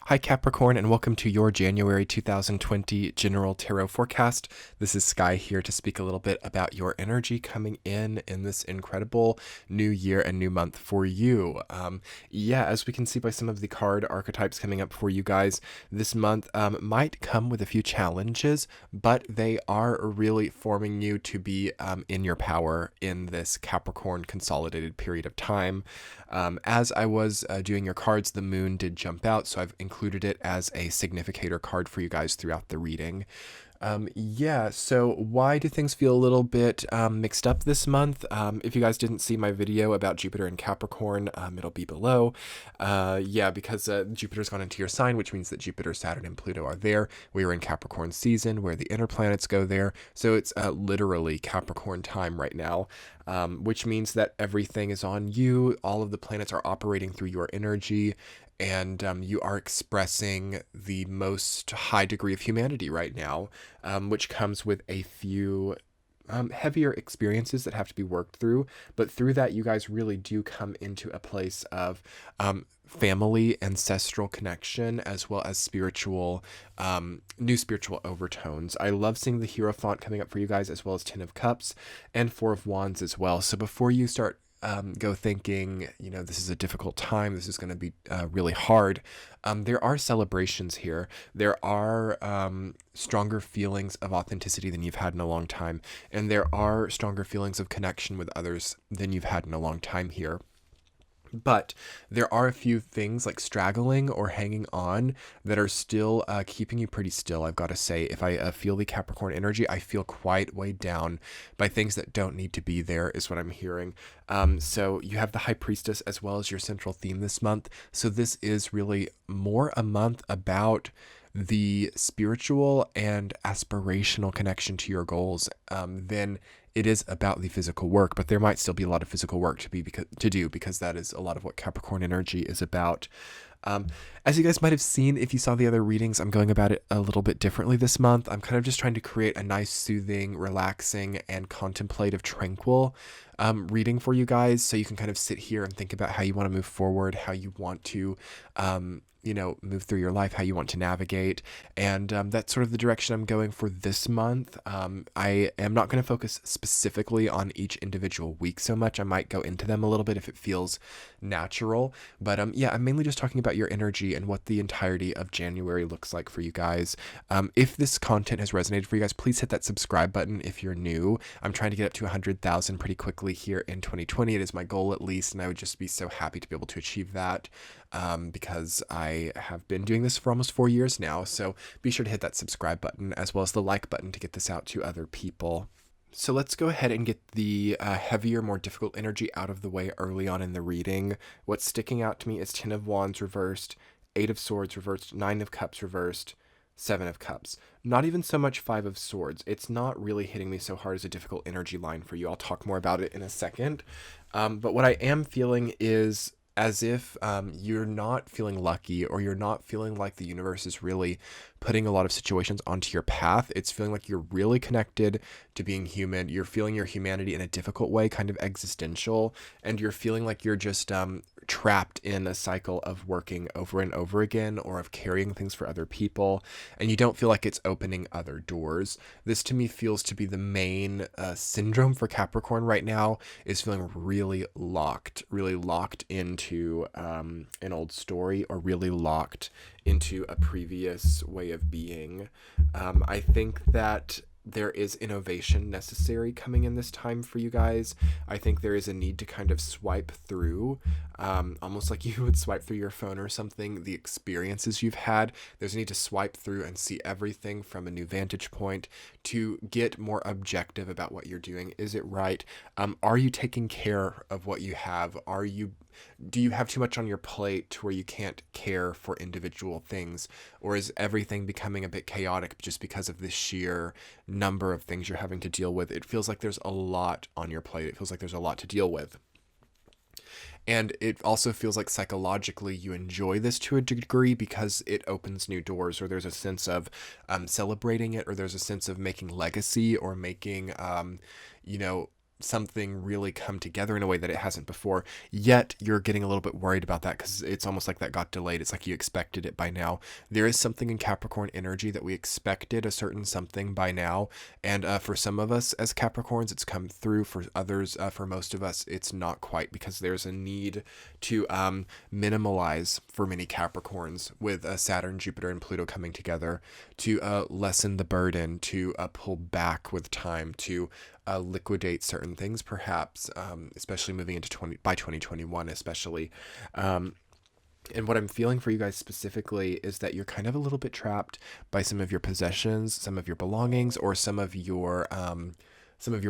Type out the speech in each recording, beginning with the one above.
Hi Capricorn, and welcome to your January 2020 General Tarot Forecast. This is Sky here to speak a little bit about your energy coming in this incredible new year and new month for you. As we can see by some of the card archetypes coming up for you guys, this month might come with a few challenges, but they are really forming you to be in your power in this Capricorn consolidated period of time. As I was doing your cards, the moon did jump out, so I've included it as a significator card for you guys throughout the reading. So why do things feel a little bit mixed up this month? If you guys didn't see my video about Jupiter and Capricorn, it'll be below. Because Jupiter's gone into your sign, which means that Jupiter, Saturn, and Pluto are there. We are in Capricorn season, where the inner planets go there. So it's literally Capricorn time right now, which means that everything is on you. All of the planets are operating through your energy, and you are expressing the most high degree of humanity right now, which comes with a few heavier experiences that have to be worked through. But through that, you guys really do come into a place of family, ancestral connection, as well as spiritual, new spiritual overtones. I love seeing the Hierophant coming up for you guys, as well as Ten of Cups and Four of Wands as well. So before you start go thinking, this is a difficult time, this is going to be really hard, there are celebrations here. There are stronger feelings of authenticity than you've had in a long time, and there are stronger feelings of connection with others than you've had in a long time here. But there are a few things like straggling or hanging on that are still keeping you pretty still, I've got to say. If I feel the Capricorn energy, I feel quite weighed down by things that don't need to be there, is what I'm hearing. So you have the High Priestess as well as your central theme this month. So this is really more a month about the spiritual and aspirational connection to your goals than it is about the physical work. But there might still be a lot of physical work to do, because that is a lot of what Capricorn energy is about. As you guys might have seen if you saw the other readings, I'm going about it a little bit differently this month. I'm kind of just trying to create a nice, soothing, relaxing, and contemplative, tranquil reading for you guys, so you can kind of sit here and think about how you want to move forward, how you want to move through your life, how you want to navigate. And that's sort of the direction I'm going for this month. I am not going to focus specifically on each individual week so much. I might go into them a little bit if it feels natural. But I'm mainly just talking about your energy and what the entirety of January looks like for you guys. If this content has resonated for you guys, please hit that subscribe button if you're new. I'm trying to get up to 100,000 pretty quickly here in 2020. It is my goal, at least, and I would just be so happy to be able to achieve that, because I have been doing this for almost 4 years now. So be sure to hit that subscribe button as well as the like button to get this out to other people. So let's go ahead and get the heavier, more difficult energy out of the way early on in the reading. What's sticking out to me is Ten of Wands reversed, Eight of Swords reversed, Nine of Cups reversed, Seven of Cups. Not even so much Five of Swords. It's not really hitting me so hard as a difficult energy line for you. I'll talk more about it in a second. But what I am feeling is as if you're not feeling lucky, or you're not feeling like the universe is really putting a lot of situations onto your path. It's feeling like you're really connected to being human. You're feeling your humanity in a difficult way, kind of existential, and you're feeling like you're just trapped in a cycle of working over and over again, or of carrying things for other people, and you don't feel like it's opening other doors. This to me feels to be the main syndrome for Capricorn right now, is feeling really locked into an old story, or really locked into a previous way of being. I think that there is innovation necessary coming in this time for you guys. I think there is a need to kind of swipe through, almost like you would swipe through your phone or something, the experiences you've had. There's a need to swipe through and see everything from a new vantage point, to get more objective about what you're doing. Is it right? Are you taking care of what you have? Do you have too much on your plate to where you can't care for individual things? Or is everything becoming a bit chaotic just because of the sheer number of things you're having to deal with? It feels like there's a lot on your plate. It feels like there's a lot to deal with. And it also feels like psychologically you enjoy this to a degree, because it opens new doors, or there's a sense of celebrating it, or there's a sense of making legacy, or making, something really come together in a way that it hasn't before. Yet you're getting a little bit worried about that because it's almost like that got delayed. It's like you expected it by now. There is something in Capricorn energy that we expected a certain something by now. And for some of us as Capricorns, it's come through. For others, for most of us, it's not quite, because there's a need to minimalize for many Capricorns with Saturn, Jupiter, and Pluto coming together to lessen the burden, to pull back with time, to liquidate certain things, perhaps, especially moving into 2021, especially. And what I'm feeling for you guys specifically is that you're kind of a little bit trapped by some of your possessions, some of your belongings, or some of your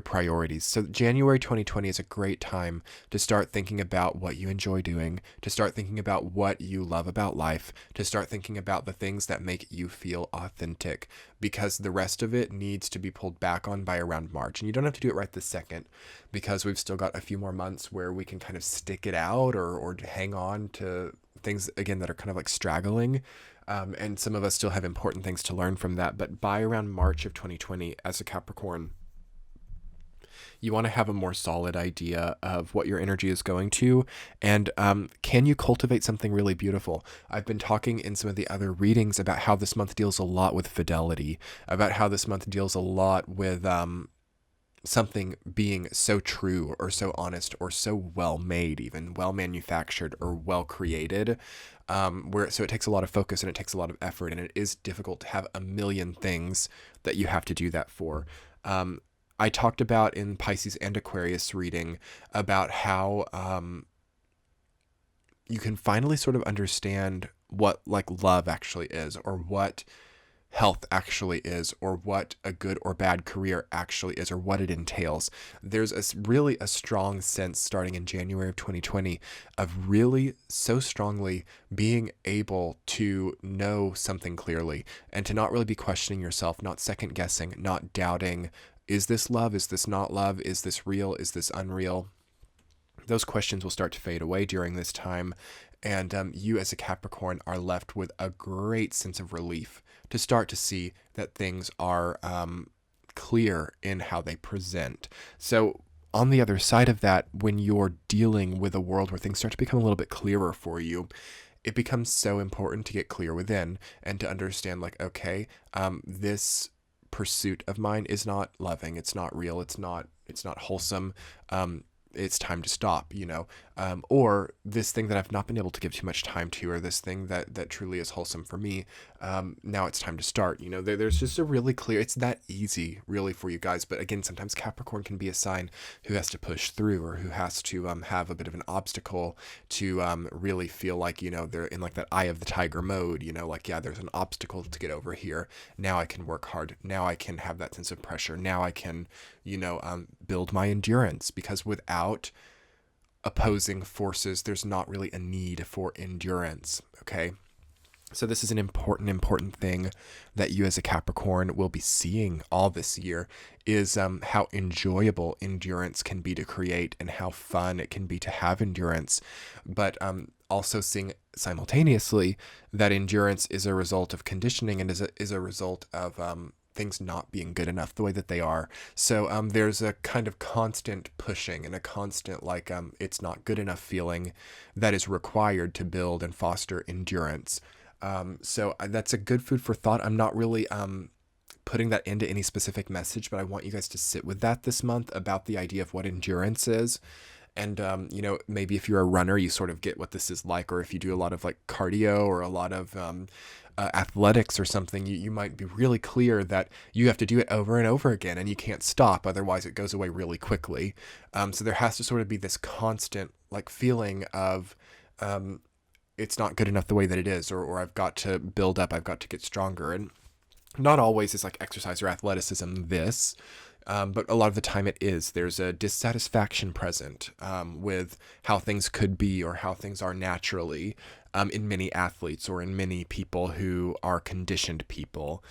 priorities. So January 2020 is a great time to start thinking about what you enjoy doing, to start thinking about what you love about life, to start thinking about the things that make you feel authentic, because the rest of it needs to be pulled back on by around March. And you don't have to do it right this second, because we've still got a few more months where we can kind of stick it out or hang on to things, again, that are kind of like straggling. And some of us still have important things to learn from that. But by around March of 2020, as a Capricorn, you want to have a more solid idea of what your energy is going to, and can you cultivate something really beautiful? I've been talking in some of the other readings about how this month deals a lot with fidelity, about how this month deals a lot with something being so true or so honest or so well made, even well manufactured or well created, so it takes a lot of focus and it takes a lot of effort, and it is difficult to have a million things that you have to do that for. I talked about in Pisces and Aquarius reading about how you can finally sort of understand what like love actually is, or what health actually is, or what a good or bad career actually is, or what it entails. There's really a strong sense starting in January of 2020 of really so strongly being able to know something clearly, and to not really be questioning yourself, not second guessing, not doubting. Is this love? Is this not love? Is this real? Is this unreal? Those questions will start to fade away during this time. And you as a Capricorn are left with a great sense of relief to start to see that things are clear in how they present. So on the other side of that, when you're dealing with a world where things start to become a little bit clearer for you, it becomes so important to get clear within and to understand, like, okay, this pursuit of mine is not loving, it's not real, it's not wholesome, it's time to stop, or this thing that I've not been able to give too much time to, or this thing that truly is wholesome for me, now it's time to start. There's just a really clear, it's that easy really for you guys. But again, sometimes Capricorn can be a sign who has to push through, or who has to have a bit of an obstacle to really feel like, they're in like that eye of the tiger mode, like, yeah, there's an obstacle to get over here. Now I can work hard. Now I can have that sense of pressure. Now I can, build my endurance, because without opposing forces, there's not really a need for endurance. Okay. So this is an important thing that you as a Capricorn will be seeing all this year, is how enjoyable endurance can be to create, and how fun it can be to have endurance. But also seeing simultaneously that endurance is a result of conditioning, and is a result of things not being good enough the way that they are. So there's a kind of constant pushing and a constant it's not good enough feeling that is required to build and foster endurance. So that's a good food for thought. I'm not really putting that into any specific message, but I want you guys to sit with that this month, about the idea of what endurance is. And, maybe if you're a runner, you sort of get what this is like, or if you do a lot of like cardio or a lot of athletics or something, you might be really clear that you have to do it over and over again, and you can't stop, otherwise it goes away really quickly. So there has to sort of be this constant like feeling of it's not good enough the way that it is, or I've got to build up, I've got to get stronger. And not always is like exercise or athleticism this, but a lot of the time it is. There's a dissatisfaction present with how things could be, or how things are naturally, in many athletes, or in many people who are conditioned people.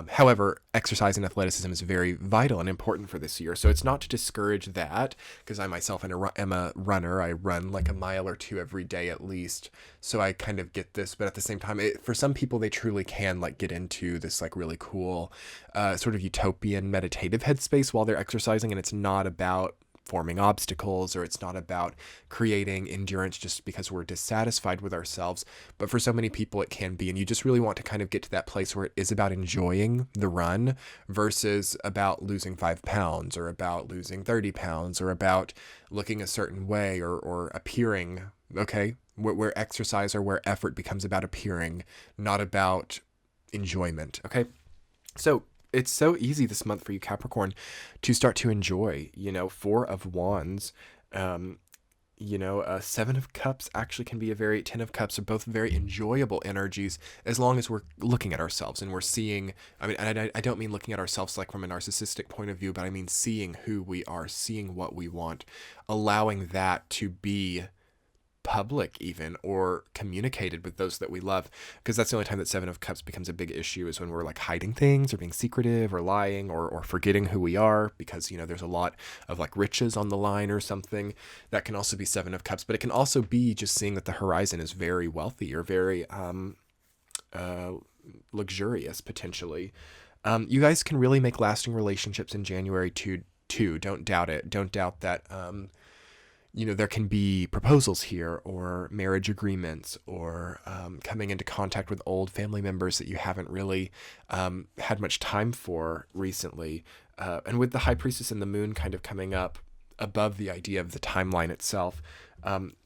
However, exercise and athleticism is very vital and important for this year. So it's not to discourage that, because I myself am a runner. I run like a mile or two every day at least. So I kind of get this. But at the same time, for some people, they truly can like get into this like really cool sort of utopian meditative headspace while they're exercising. And it's not about forming obstacles, or it's not about creating endurance just because we're dissatisfied with ourselves. But for so many people, it can be. And you just really want to kind of get to that place where it is about enjoying the run versus about losing 5 pounds, or about losing 30 pounds, or about looking a certain way, or appearing, okay? Where exercise or where effort becomes about appearing, not about enjoyment, okay? So it's so easy this month for you, Capricorn, to start to enjoy, 4 of Wands, 7 of Cups actually can be 10 of Cups are both very enjoyable energies, as long as we're looking at ourselves and we're seeing, and I don't mean looking at ourselves like from a narcissistic point of view, but I mean seeing who we are, seeing what we want, allowing that to be public even, or communicated with those that we love, because that's the only time that 7 of Cups becomes a big issue, is when we're like hiding things or being secretive or lying, or forgetting who we are, because there's a lot of like riches on the line or something. That can also be 7 of Cups, but it can also be just seeing that the horizon is very wealthy, or very luxurious potentially. You guys can really make lasting relationships in January too. Don't doubt it. Don't doubt that there can be proposals here, or marriage agreements, or coming into contact with old family members that you haven't really had much time for recently. And with the High Priestess and the Moon kind of coming up above the idea of the timeline itself,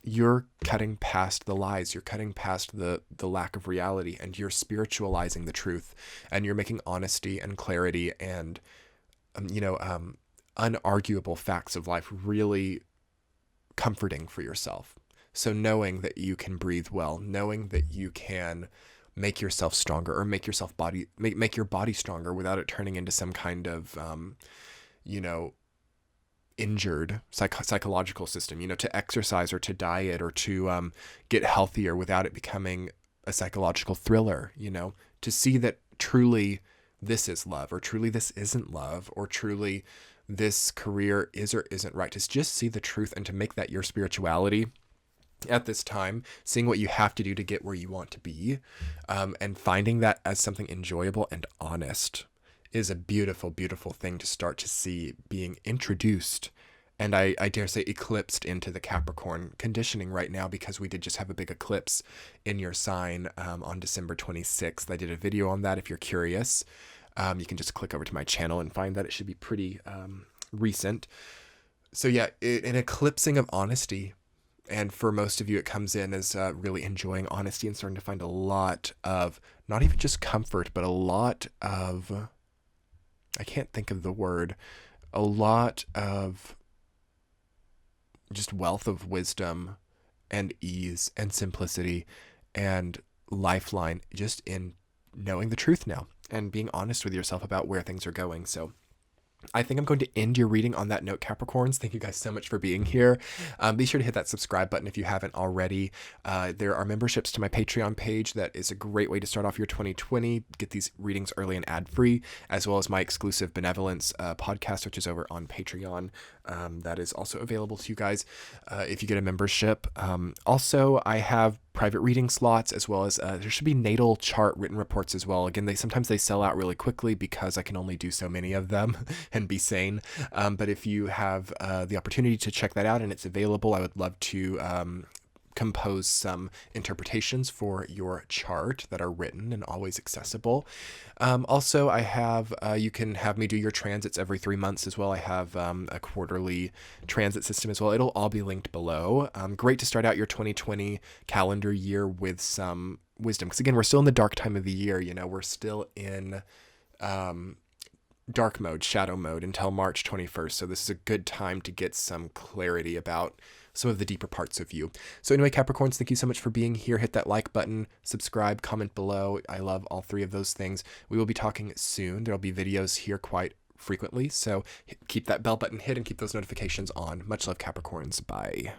you're cutting past the lies, you're cutting past the lack of reality, and you're spiritualizing the truth, and you're making honesty and clarity and, unarguable facts of life really comforting for yourself. So knowing that you can breathe well, knowing that you can make yourself stronger, or make your body stronger without it turning into some kind of, injured psychological system, to exercise or to diet or to get healthier without it becoming a psychological thriller, to see that truly this is love, or truly this isn't love, or truly this career is or isn't right. To just see the truth, and to make that your spirituality at this time, seeing what you have to do to get where you want to be, and finding that as something enjoyable and honest, is a beautiful, beautiful thing to start to see being introduced, and I dare say eclipsed into the Capricorn conditioning right now, because we did just have a big eclipse in your sign on December 26th. I did a video on that if you're curious. You can just click over to my channel and find that. It should be pretty recent. So yeah, an eclipsing of honesty. And for most of you, it comes in as really enjoying honesty and starting to find a lot of, not even just comfort, but a lot of, I can't think of the word, a lot of just wealth of wisdom and ease and simplicity and lifeline, just in knowing the truth now and being honest with yourself about where things are going. So I think I'm going to end your reading on that note, Capricorns. Thank you guys so much for being here. Be sure to hit that subscribe button if you haven't already. There are memberships to my Patreon page. That is a great way to start off your 2020. Get these readings early and ad-free, as well as my exclusive Benevolence podcast, which is over on Patreon. That is also available to you guys if you get a membership. Also, I have private reading slots, as well as there should be natal chart written reports as well. Again, sometimes they sell out really quickly because I can only do so many of them and be sane. But if you have the opportunity to check that out and it's available, I would love to compose some interpretations for your chart that are written and always accessible. Also, I have, you can have me do your transits every 3 months as well. I have a quarterly transit system as well. It'll all be linked below. Great to start out your 2020 calendar year with some wisdom. Because again, we're still in the dark time of the year. We're still in dark mode, shadow mode until March 21st. So this is a good time to get some clarity about some of the deeper parts of you. So anyway, Capricorns, thank you so much for being here. Hit that like button, subscribe, comment below. I love all 3 of those things. We will be talking soon. There'll be videos here quite frequently. So keep that bell button hit and keep those notifications on. Much love, Capricorns. Bye.